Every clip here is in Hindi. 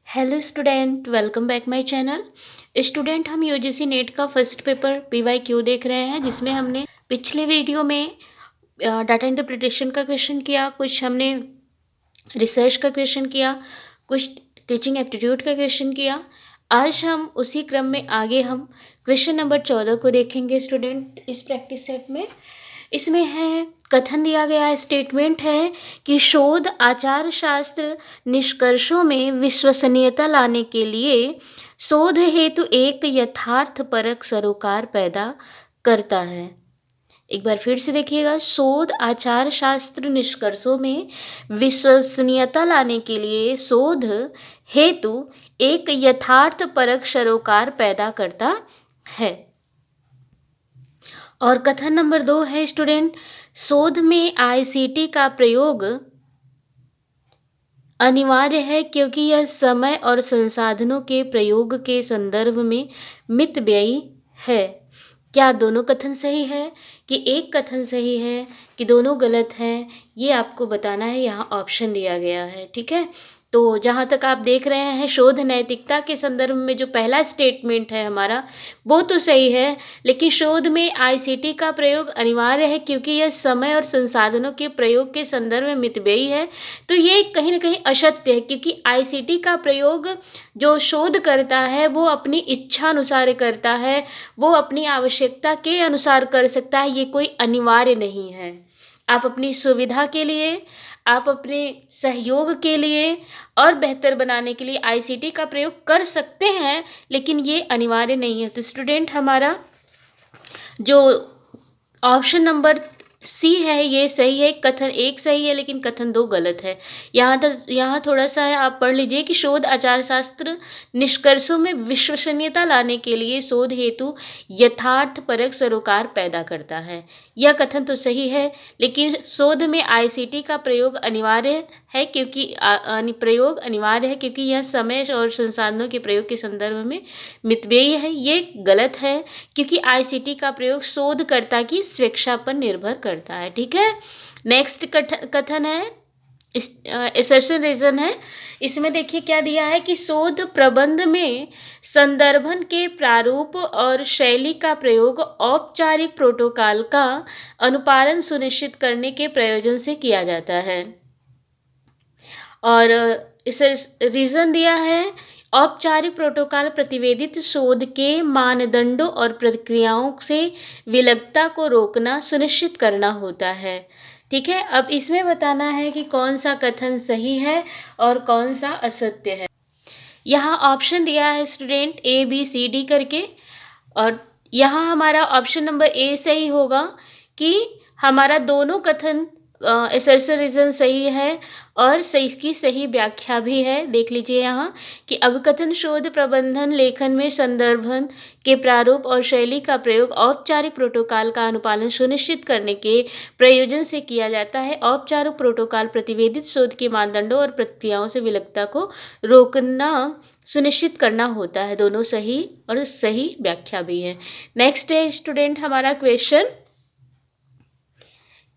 Hello student, welcome back my channel. Student, हम यूजीसी नेट का फर्स्ट पेपर पीवाईक्यू देख रहे हैं, जिसमें हमने पिछले वीडियो में डाटा इंटरप्रिटेशन का क्वेश्चन किया, कुछ हमने रिसर्च का क्वेश्चन किया, कुछ टीचिंग एप्टीट्यूड का क्वेश्चन किया। आज हम उसी क्रम में आगे हम क्वेश्चन नंबर 14 को देखेंगे स्टूडेंट इस प्रैक्टिस सेट में। इसमें है कथन दिया गया है, स्टेटमेंट है कि शोध आचार शास्त्र निष्कर्षों में विश्वसनीयता लाने के लिए शोध हेतु एक यथार्थपरक सरोकार पैदा करता है। एक बार फिर से देखिएगा, शोध आचार शास्त्र निष्कर्षों में विश्वसनीयता लाने के लिए शोध हेतु एक यथार्थपरक सरोकार पैदा करता है। और कथन नंबर 2 है स्टूडेंट, शोध में आईसीटी का प्रयोग अनिवार्य है क्योंकि यह समय और संसाधनों के प्रयोग के संदर्भ में मितव्ययी है। क्या दोनों कथन सही है कि एक कथन सही है कि दोनों गलत हैं, ये आपको बताना है। यहाँ ऑप्शन दिया गया है, ठीक है। तो जहाँ तक आप देख रहे हैं, शोध नैतिकता के संदर्भ में जो पहला स्टेटमेंट है हमारा, वो तो सही है, लेकिन शोध में आईसीटी का प्रयोग अनिवार्य है क्योंकि यह समय और संसाधनों के प्रयोग के संदर्भ में मितव्ययी है। तो ये कहीं ना कहीं असत्य है, क्योंकि आईसीटी का प्रयोग जो शोध करता है वो अपनी इच्छा अनुसार करता है, वो अपनी आवश्यकता के अनुसार कर सकता है, ये कोई अनिवार्य नहीं है। आप अपनी सुविधा के लिए, आप अपने सहयोग के लिए और बेहतर बनाने के लिए आईसीटी का प्रयोग कर सकते हैं, लेकिन ये अनिवार्य नहीं है। तो स्टूडेंट, हमारा जो ऑप्शन नंबर सी है ये सही है। कथन एक सही है लेकिन कथन 2 गलत है। यहाँ थोड़ा सा है, आप पढ़ लीजिए कि शोध आचार शास्त्र निष्कर्षों में विश्वसनीयता लाने के लिए शोध हेतु यथार्थपरक सरोकार पैदा करता है। यह कथन तो सही है, लेकिन शोध में आईसीटी का प्रयोग अनिवार्य है क्योंकि प्रयोग अनिवार्य है क्योंकि यह समय और संसाधनों के प्रयोग के संदर्भ में मितव्ययी है। ये गलत है क्योंकि आईसीटी का प्रयोग शोधकर्ता की स्वेच्छा पर निर्भर करता है, ठीक है। नेक्स्ट कथन है, असर्शन रीजन है। इसमें देखिए क्या दिया है कि शोध प्रबंध में संदर्भन के प्रारूप और शैली का प्रयोग औपचारिक प्रोटोकॉल का अनुपालन सुनिश्चित करने के प्रयोजन से किया जाता है। और इस रीजन दिया है, औपचारिक प्रोटोकॉल प्रतिवेदित शोध के मानदंडों और प्रक्रियाओं से विलगता को रोकना सुनिश्चित करना होता है, ठीक है। अब इसमें बताना है कि कौन सा कथन सही है और कौन सा असत्य है। यहाँ ऑप्शन दिया है student A B C D करके, और यहाँ हमारा ऑप्शन नंबर ए सही होगा कि हमारा दोनों कथन असर्शन रीजन सही है और सही की सही व्याख्या भी है। देख लीजिए यहाँ कि अभिकथन शोध प्रबंधन लेखन में संदर्भन के प्रारूप और शैली का प्रयोग औपचारिक प्रोटोकॉल का अनुपालन सुनिश्चित करने के प्रयोजन से किया जाता है। औपचारिक प्रोटोकॉल प्रतिवेदित शोध के मानदंडों और प्रक्रियाओं से विलगता को रोकना सुनिश्चित करना होता है। दोनों सही और सही व्याख्या भी है। नेक्स्ट है स्टूडेंट हमारा क्वेश्चन,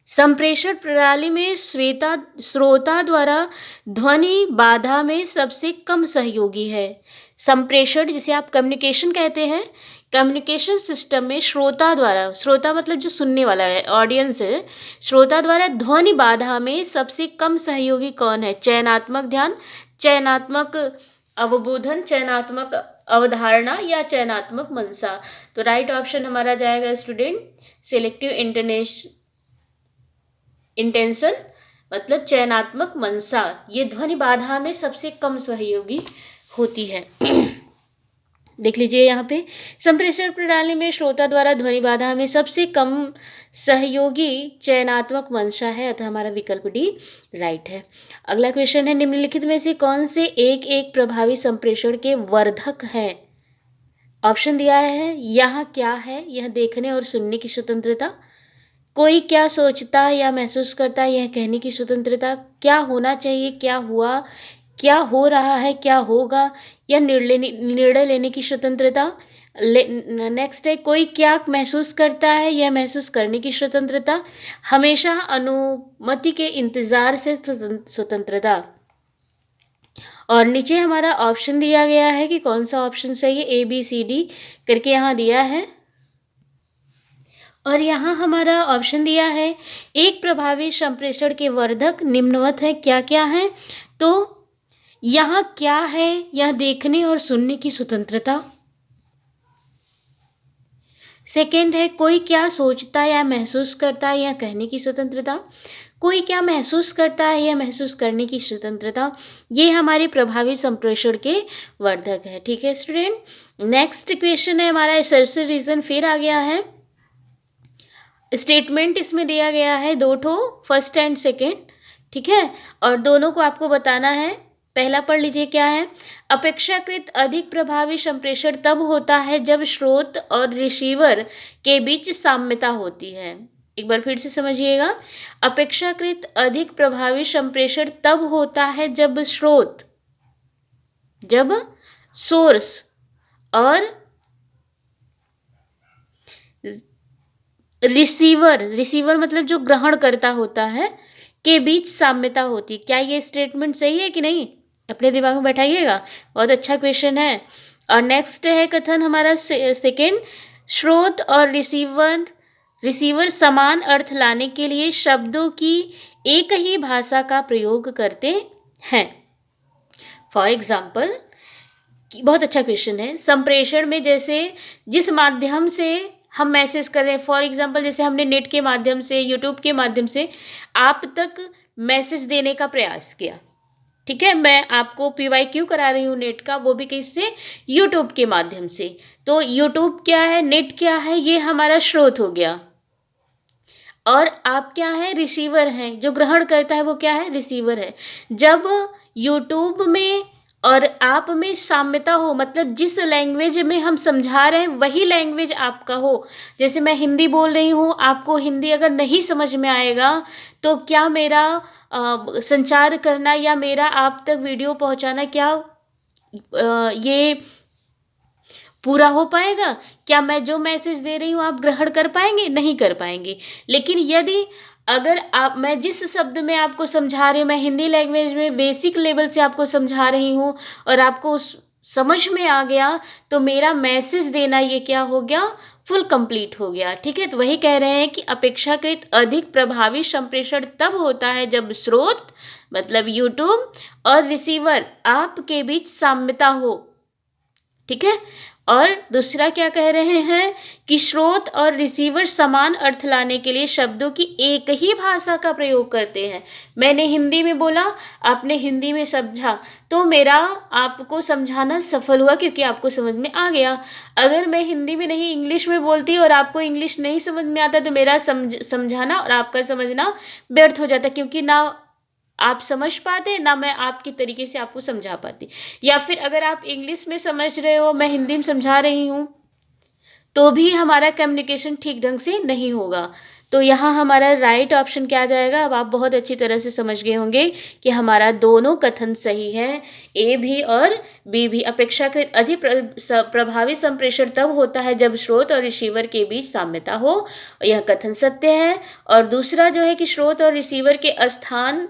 संप्रेषण प्रणाली में श्रोता द्वारा ध्वनि बाधा में सबसे कम सहयोगी है। संप्रेषण जिसे आप कम्युनिकेशन कहते हैं, कम्युनिकेशन सिस्टम में श्रोता मतलब जो सुनने वाला है, ऑडियंस है, श्रोता द्वारा ध्वनि बाधा में सबसे कम सहयोगी कौन है? चयनात्मक ध्यान, चयनात्मक अवबोधन, चयनात्मक अवधारणा या चयनात्मक मनसा। तो राइट ऑप्शन हमारा जाएगा स्टूडेंट सिलेक्टिव इंटेंशन, मतलब चयनात्मक मनसा, ये ध्वनि बाधा में सबसे कम सहयोगी होती है। देख लीजिए यहाँ पे, संप्रेषण प्रणाली में श्रोता द्वारा ध्वनि बाधा में सबसे कम सहयोगी चयनात्मक मंशा है, अतः हमारा विकल्प डी राइट है। अगला क्वेश्चन है, निम्नलिखित में से कौन से एक प्रभावी संप्रेषण के वर्धक है? ऑप्शन दिया है, यहाँ क्या है? यह देखने और सुनने की स्वतंत्रता, कोई क्या सोचता या महसूस करता है यह कहने की स्वतंत्रता, क्या होना चाहिए, क्या हुआ, क्या हो रहा है, क्या होगा, या निर्णय लेने की स्वतंत्रता। नेक्स्ट है, कोई क्या महसूस करता है यह महसूस करने की स्वतंत्रता, हमेशा अनुमति के इंतजार से स्वतंत्रता। और नीचे हमारा ऑप्शन दिया गया है कि कौन सा ऑप्शन सही है, ABCD करके यहाँ दिया है। और यहाँ हमारा ऑप्शन दिया है एक प्रभावी संप्रेषण के वर्धक निम्नवत है, क्या क्या है। तो यहाँ क्या है, यह देखने और सुनने की स्वतंत्रता। सेकंड है कोई क्या सोचता या महसूस करता है, यह कहने की स्वतंत्रता। कोई क्या महसूस करता है या महसूस करने की स्वतंत्रता, ये हमारे प्रभावी संप्रेषण के वर्धक है। ठीक है स्टूडेंट, नेक्स्ट क्वेश्चन है हमारा असर्टिव रीजन फिर आ गया है। स्टेटमेंट इसमें दिया गया है 2 ठो, फर्स्ट एंड सेकेंड। ठीक है, और दोनों को आपको बताना है। पहला पढ़ लीजिए क्या है। अपेक्षाकृत अधिक प्रभावी संप्रेषण तब होता है जब स्रोत और रिसीवर के बीच साम्यता होती है। एक बार फिर से समझिएगा, अपेक्षाकृत अधिक प्रभावी संप्रेषण तब होता है जब सोर्स और रिसीवर मतलब जो ग्रहण करता होता है के बीच साम्यता होती। क्या ये स्टेटमेंट सही है कि नहीं, अपने दिमाग में बैठाइएगा, बहुत अच्छा क्वेश्चन है। और नेक्स्ट है कथन हमारा सेकेंड, स्रोत और रिसीवर समान अर्थ लाने के लिए शब्दों की एक ही भाषा का प्रयोग करते हैं। फॉर एग्जाम्पल, बहुत अच्छा क्वेश्चन है। संप्रेषण में जैसे जिस माध्यम से हम मैसेज कर रहे हैं, फॉर एग्जाम्पल जैसे हमने नेट के माध्यम से, यूट्यूब के माध्यम से आप तक मैसेज देने का प्रयास किया। ठीक है, मैं आपको PYQ करा रही हूँ नेट का, वो भी किससे, यूट्यूब के माध्यम से। तो यूट्यूब क्या है, नेट क्या है, ये हमारा स्रोत हो गया। और आप क्या है, रिसीवर हैं, जो ग्रहण करता है वो क्या है, रिसीवर है। जब यूट्यूब में और आप में साम्यता हो, मतलब जिस लैंग्वेज में हम समझा रहे हैं वही लैंग्वेज आपका हो। जैसे मैं हिंदी बोल रही हूँ, आपको हिंदी अगर नहीं समझ में आएगा तो क्या मेरा संचार करना या मेरा आप तक वीडियो पहुँचाना क्या ये पूरा हो पाएगा? क्या मैं जो मैसेज दे रही हूँ आप ग्रहण कर पाएंगे? नहीं कर पाएंगे। लेकिन यदि अगर मैं जिस शब्द में आपको समझा रही हूँ, मैं हिंदी लैंग्वेज में बेसिक लेवल से आपको समझा रही हूँ और आपको समझ में आ गया, तो मेरा मैसेज देना ये क्या हो गया, फुल कंप्लीट हो गया। ठीक है, तो वही कह रहे हैं कि अपेक्षाकृत अधिक प्रभावी संप्रेषण तब होता है जब स्रोत मतलब यूट्यूब और रिसीवर आपके बीच साम्यता हो। ठीक है, और दूसरा क्या कह रहे हैं कि स्रोत और रिसीवर समान अर्थ लाने के लिए शब्दों की एक ही भाषा का प्रयोग करते हैं। मैंने हिंदी में बोला, आपने हिंदी में समझा, तो मेरा आपको समझाना सफल हुआ क्योंकि आपको समझ में आ गया। अगर मैं हिंदी में नहीं इंग्लिश में बोलती और आपको इंग्लिश नहीं समझ में आता, तो मेरा समझाना और आपका समझना व्यर्थ हो जाता, क्योंकि ना आप समझ पाते ना मैं आपके तरीके से आपको समझा पाती। या फिर अगर आप इंग्लिश में समझ रहे हो, मैं हिंदी में समझा रही हूँ, तो भी हमारा कम्युनिकेशन ठीक ढंग से नहीं होगा। तो यहाँ हमारा राइट ऑप्शन क्या आ जाएगा, अब आप बहुत अच्छी तरह से समझ गए होंगे कि हमारा दोनों कथन सही है, A भी और B भी। अपेक्षाकृत अधिक प्रभावी संप्रेषण तब होता है जब स्रोत और रिसीवर के बीच साम्यता हो, यह कथन सत्य है। और दूसरा जो है कि स्रोत और रिसीवर के स्थान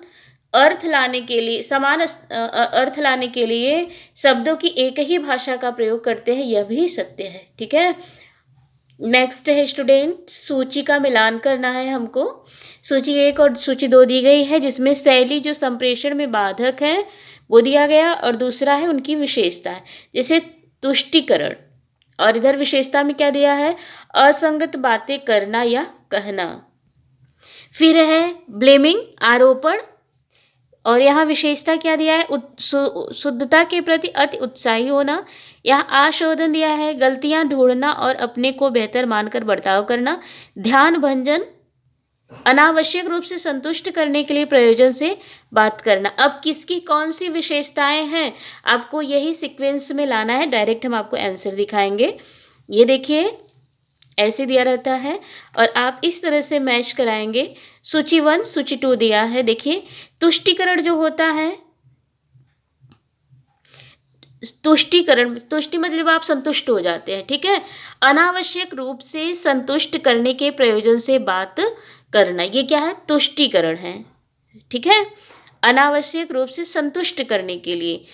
अर्थ लाने के लिए समान अर्थ लाने के लिए शब्दों की एक ही भाषा का प्रयोग करते हैं, यह भी सत्य है। ठीक है, नेक्स्ट है स्टूडेंट, सूची का मिलान करना है हमको। सूची 1 और सूची 2 दी गई है, जिसमें शैली जो संप्रेषण में बाधक है वो दिया गया, और दूसरा है उनकी विशेषता है, जैसे तुष्टिकरण। और इधर विशेषता में क्या दिया है, असंगत बातें करना या कहना। फिर है ब्लेमिंग, आरोपण। और यहाँ विशेषता क्या दिया है, शुद्धता के प्रति अति उत्साही होना। यहाँ आशोधन दिया है, गलतियाँ ढूंढना और अपने को बेहतर मानकर बर्ताव करना। ध्यान भंजन, अनावश्यक रूप से संतुष्ट करने के लिए प्रयोजन से बात करना। अब किसकी कौन सी विशेषताएं हैं, आपको यही सीक्वेंस में लाना है। डायरेक्ट हम आपको आंसर दिखाएंगे। ये देखिए ऐसे दिया रहता है और आप इस तरह से मैच कराएंगे। सूची 1 सूची 2 दिया है। देखिए तुष्टिकरण जो होता है, तुष्टिकरण, तुष्टि मतलब आप संतुष्ट हो जाते हैं। ठीक है, अनावश्यक रूप से संतुष्ट करने के प्रयोजन से बात करना, ये क्या है, तुष्टिकरण है। ठीक है, अनावश्यक रूप से संतुष्ट करने के लिए,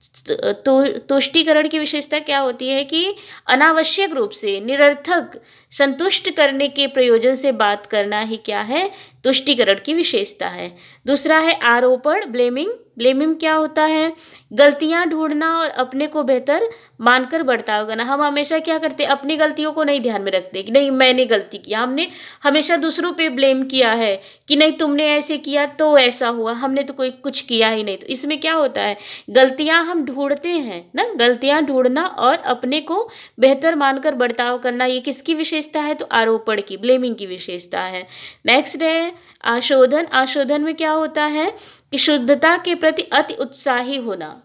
तुष्टीकरण की विशेषता क्या होती है कि अनावश्यक रूप से निरर्थक संतुष्ट करने के प्रयोजन से बात करना ही क्या है, तुष्टीकरण की विशेषता है। दूसरा है आरोपण, ब्लेमिंग। ब्लेमिंग क्या होता है, गलतियां ढूंढना और अपने को बेहतर मानकर बर्ताव करना। हम हमेशा क्या करते हैं, अपनी गलतियों को नहीं ध्यान में रखते कि नहीं मैंने गलती किया, हमने हमेशा दूसरों पे ब्लेम किया है कि नहीं तुमने ऐसे किया तो ऐसा हुआ, हमने तो कोई कुछ किया ही नहीं। तो इसमें क्या होता है, गलतियां हम ढूंढते हैं ना, गलतियां ढूंढना और अपने को बेहतर मानकर बर्ताव करना, ये किसकी विशेषता है, तो आरोपण की, ब्लेमिंग की विशेषता है। नेक्स्ट है आशोधन। आशोधन में क्या होता है कि शुद्धता के प्रति अति उत्साही होना,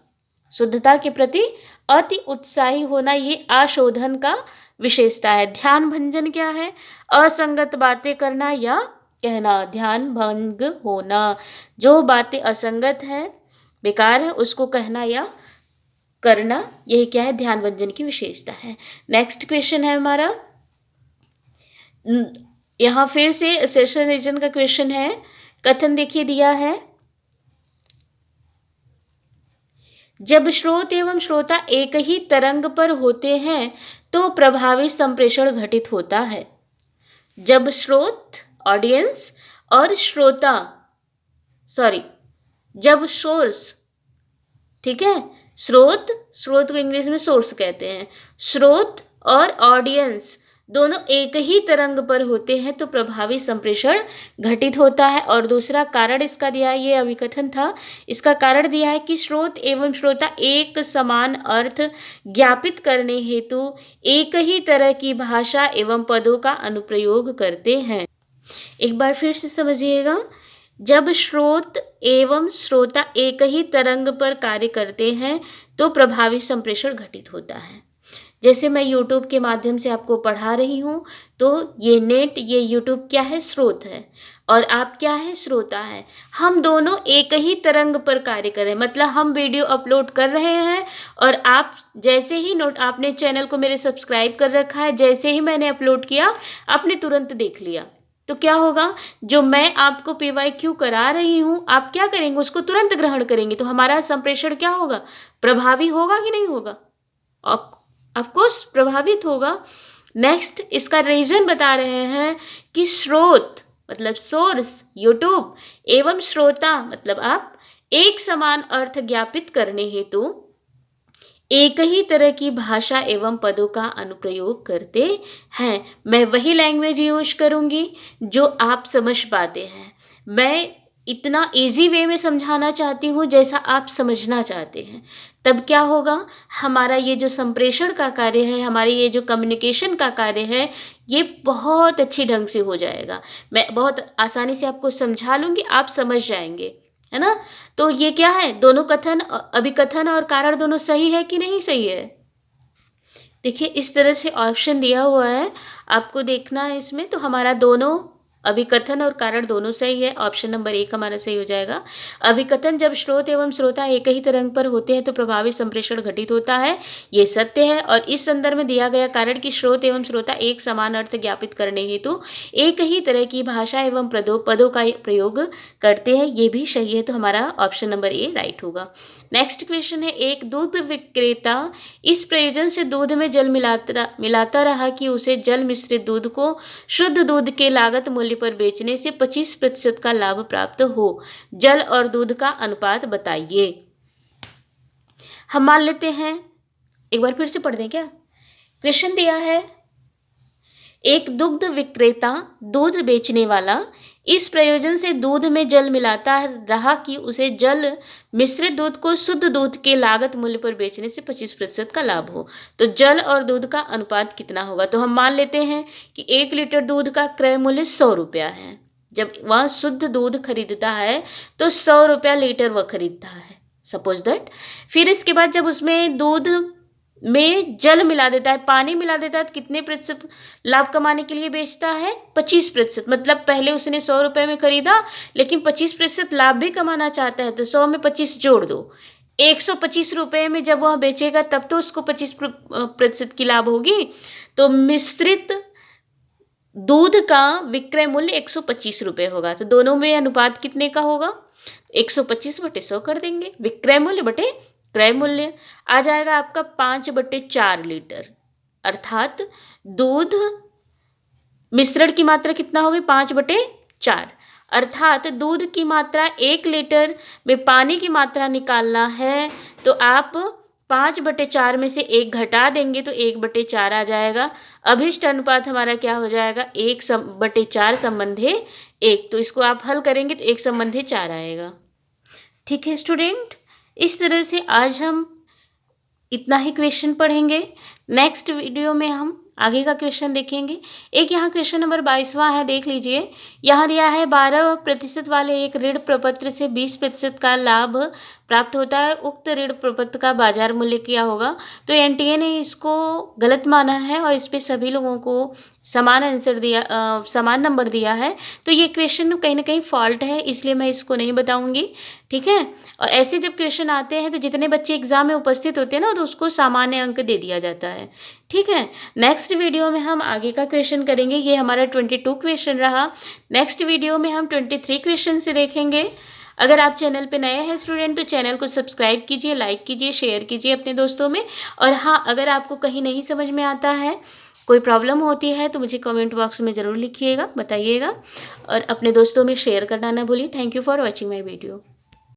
शुद्धता के प्रति अति उत्साही होना, ये आशोधन का विशेषता है। ध्यान भंजन क्या है, असंगत बातें करना या कहना, ध्यान भंग होना, जो बातें असंगत है, बेकार है, उसको कहना या करना, यही क्या है, ध्यान भंजन की विशेषता है। नेक्स्ट क्वेश्चन है हमारा, यहाँ फिर से सेशन रीजन का क्वेश्चन है। कथन देखिए दिया है, जब स्रोत एवं श्रोता एक ही तरंग पर होते हैं तो प्रभावी संप्रेषण घटित होता है। जब स्रोत ऑडियंस और श्रोता, सॉरी जब सोर्स, ठीक है, स्रोत, स्रोत को इंग्लिश में सोर्स कहते हैं, स्रोत और ऑडियंस दोनों एक ही तरंग पर होते हैं तो प्रभावी संप्रेषण घटित होता है। और दूसरा कारण इसका दिया है, ये अभिकथन था, इसका कारण दिया है कि स्रोत एवं श्रोता एक समान अर्थ ज्ञापित करने हेतु एक ही तरह की भाषा एवं पदों का अनुप्रयोग करते हैं। एक बार फिर से समझिएगा, जब स्रोत एवं श्रोता एक ही तरंग पर कार्य करते हैं तो प्रभावी संप्रेषण घटित होता है। जैसे मैं YouTube के माध्यम से आपको पढ़ा रही हूँ, तो ये नेट, ये YouTube क्या है, स्रोत है, और आप क्या है, श्रोता है। हम दोनों एक ही तरंग पर कार्य कर रहे हैं, मतलब हम वीडियो अपलोड कर रहे हैं और आप जैसे ही आपने चैनल को मेरे सब्सक्राइब कर रखा है, जैसे ही मैंने अपलोड किया आपने तुरंत देख लिया, तो क्या होगा, जो मैं आपको PYQ करा रही हूँ आप क्या करेंगे, उसको तुरंत ग्रहण करेंगे, तो हमारा संप्रेषण क्या होगा, प्रभावी होगा कि नहीं होगा, ऑफकोर्स प्रभावित होगा। नेक्स्ट इसका रीजन बता रहे हैं कि स्रोत मतलब सोर्स यूट्यूब एवं श्रोता मतलब आप एक समान अर्थ ज्ञापित करने हेतु एक ही तरह की भाषा एवं पदों का अनुप्रयोग करते हैं। मैं वही लैंग्वेज यूज करूंगी जो आप समझ पाते हैं। मैं इतना इजी वे में समझाना चाहती हूँ जैसा आप समझना चाहते हैं। तब क्या होगा, हमारा ये जो संप्रेषण का कार्य है, हमारी ये जो कम्युनिकेशन का कार्य है, ये बहुत अच्छी ढंग से हो जाएगा। मैं बहुत आसानी से आपको समझा लूँगी, आप समझ जाएंगे, है ना। तो ये क्या है, दोनों कथन, अभिकथन और कारण दोनों सही है कि नहीं सही है। देखिए इस तरह से ऑप्शन दिया हुआ है, आपको देखना है इसमें। तो हमारा दोनों अभिकथन और कारण दोनों सही है, ऑप्शन नंबर 1 हमारा सही हो जाएगा। अभिकथन, जब स्रोत एवं श्रोता एक ही तरंग पर होते हैं तो प्रभावी संप्रेषण घटित होता है, ये सत्य है। और इस संदर्भ में दिया गया कारण कि स्रोत एवं श्रोता एक समान अर्थ ज्ञापित करने हेतु एक ही तरह की भाषा एवं पदों का प्रयोग करते हैं, ये भी सही है। तो हमारा ऑप्शन नंबर ए राइट होगा। नेक्स्ट क्वेश्चन है, एक दूध विक्रेता इस प्रयोजन से दूध में जल मिलाता रहा कि उसे जल मिश्रित दूध को शुद्ध दूध के लागत मूल्य पर बेचने से 25% का लाभ प्राप्त हो। जल और दूध का अनुपात बताइए। हम मान लेते हैं, एक बार फिर से पढ़ दें क्या। क्वेश्चन दिया है, एक दुग्ध विक्रेता दूध बेचने वाला इस प्रयोजन से दूध में जल मिलाता रहा कि उसे जल मिश्रित दूध को शुद्ध दूध के लागत मूल्य पर बेचने से 25% का लाभ हो। तो जल और दूध का अनुपात कितना होगा। तो हम मान लेते हैं कि 1 लीटर दूध का क्रय मूल्य 100 रुपया है। जब वह शुद्ध दूध खरीदता है तो 100 रुपया लीटर वह खरीदता है, सपोज दैट। फिर इसके बाद जब उसमें दूध में जल मिला देता है, पानी मिला देता है, तो कितने प्रतिशत लाभ कमाने के लिए बेचता है, 25%। मतलब पहले उसने 100 रुपये में खरीदा लेकिन 25% लाभ भी कमाना चाहता है, तो 100 में 25 जोड़ दो, 125 रुपये में जब वह बेचेगा तब तो उसको 25% की लाभ होगी। तो मिश्रित दूध का विक्रय मूल्य 125 रुपये होगा। तो दोनों में अनुपात कितने का होगा, 125 बटे 100 कर देंगे, विक्रय मूल्य बटे क्रय मूल्य आ जाएगा आपका 5/4 लीटर, अर्थात दूध मिश्रण की मात्रा कितना होगी 5/4, अर्थात दूध की मात्रा 1 लीटर में पानी की मात्रा निकालना है तो आप 5/4 में से 1 घटा देंगे तो 1/4 आ जाएगा। अभिष्ट अनुपात हमारा क्या हो जाएगा 1/4 संबंधे 1, तो इसको आप हल करेंगे तो 1 संबंधे 4 आएगा। ठीक है स्टूडेंट, इस तरह से आज हम इतना ही क्वेश्चन पढ़ेंगे। नेक्स्ट वीडियो में हम आगे का क्वेश्चन देखेंगे। एक यहाँ क्वेश्चन नंबर 22वां है, देख लीजिए। यहाँ दिया है 12% वाले एक ऋण प्रपत्र से 20% का लाभ प्राप्त होता है, उक्त ऋण प्रपत्र का बाजार मूल्य क्या होगा। तो एनटीए ने इसको गलत माना है और इस पे सभी लोगों को समान आंसर दिया, समान नंबर दिया है। तो ये क्वेश्चन कहीं ना कहीं फॉल्ट है, इसलिए मैं इसको नहीं बताऊंगी। ठीक है, और ऐसे जब क्वेश्चन आते हैं तो जितने बच्चे एग्जाम में उपस्थित होते हैं ना तो उसको सामान्य अंक दे दिया जाता है। ठीक है, नेक्स्ट वीडियो में हम आगे का क्वेश्चन करेंगे। ये हमारा 22 क्वेश्चन रहा। नेक्स्ट वीडियो में हम 23 क्वेश्चन से देखेंगे। अगर आप चैनल पे नए हैं स्टूडेंट तो चैनल को सब्सक्राइब कीजिए, लाइक कीजिए, शेयर कीजिए अपने दोस्तों में। और हाँ, अगर आपको कहीं नहीं समझ में आता है, कोई प्रॉब्लम होती है तो मुझे कमेंट बॉक्स में ज़रूर लिखिएगा, बताइएगा और अपने दोस्तों में शेयर करना ना भूलिए। Thank you for watching my video.